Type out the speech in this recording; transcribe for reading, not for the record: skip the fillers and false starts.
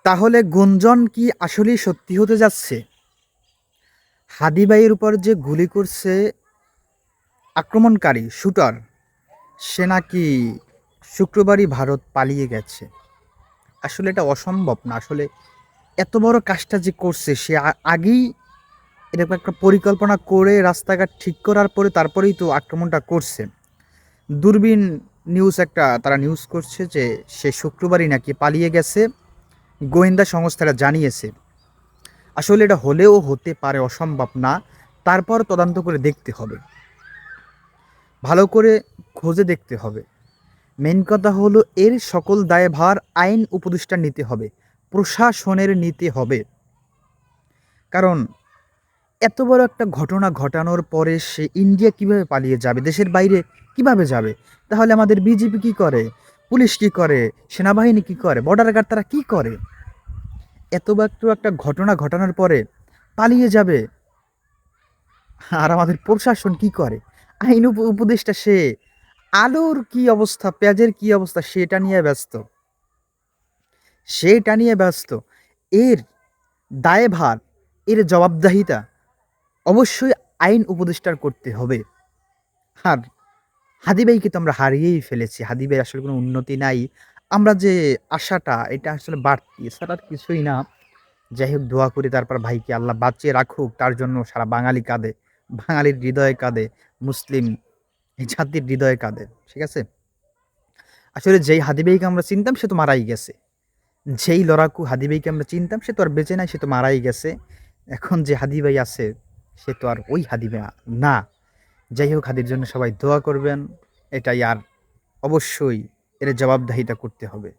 তাহলে গুঞ্জন কি আসলেই সত্যি হতে যাচ্ছে? হাদি ভাইয়ের উপর যে গুলি করছে আক্রমণকারী শুটার, সে নাকি শুক্রবারই ভারত পালিয়ে গেছে। আসলে এটা অসম্ভব না। আসলে এত বড় কাজটা যে করছে সে আগেই এরকম একটা পরিকল্পনা করে রাস্তাঘাট ঠিক করার পরে তারপরেই তো আক্রমণটা করছে। দূরবীন নিউজ একটা তারা নিউজ করছে যে সে শুক্রবারই নাকি পালিয়ে গেছে, গোয়েন্দা সংস্থারা জানিয়েছে। আসলে এটা হলেও হতে পারে, অসম্ভব না। তারপর তদন্ত করে দেখতে হবে, ভালো করে খোঁজে দেখতে হবে। মেন কথা হলো এর সকল দায়ভার আইন উপদেষ্টা নিতে হবে, প্রশাসনের নিতে হবে। কারণ এত বড় একটা ঘটনা ঘটানোর পরে সে ইন্ডিয়া কিভাবে পালিয়ে যাবে, দেশের বাইরে কিভাবে যাবে? তাহলে আমাদের বিজেপি কি করে, পুলিশ কি করে, সেনাবাহিনী কি করে, বর্ডার গার্ড তারা কি করে? এত বড় একটা ঘটনা ঘটানোর পরে পালিয়ে যাবে, আর আমাদের প্রশাসন কি করে? আইন উপদেষ্টা সে আলুর কি অবস্থা, পেঁয়াজের কি অবস্থা সেটা নিয়ে ব্যস্ত। এর দায়ভার, এর জবাবদিহিতা অবশ্যই আইন উপদেষ্টার করতে হবে। আর হাদি ভাইকে তো আমরা হারিয়েই ফেলেছি। হাদি ভাই আসলে কোনো উন্নতি নাই। আমরা যে আশাটা, এটা আসলে বাড়তি, এছাড়া আর কিছুই না। যাই হোক, দোয়া করি তারপর ভাইকে আল্লাহ বাঁচিয়ে রাখুক। তার জন্য সারা বাঙালি কাঁদে, বাঙালির হৃদয়ে কাঁদে, মুসলিম এই জাতির হৃদয়ে কাঁদে। ঠিক আছে? আসলে যেই হাদি ভাইকে আমরা চিনতাম সে তো মারাই গেছে। যেই লড়াকু হাদি ভাইকে আমরা চিনতাম সে তো আর বেঁচে নাই, সে তো মারাই গেছে। এখন যে হাদি ভাই আছে সে তো আর ওই হাদি ভাই না। যাই হোক, হাদির জন্য সবাই দোয়া করবেন। এটাই। আর অবশ্যই এর জবাবদিহিতা করতে হবে।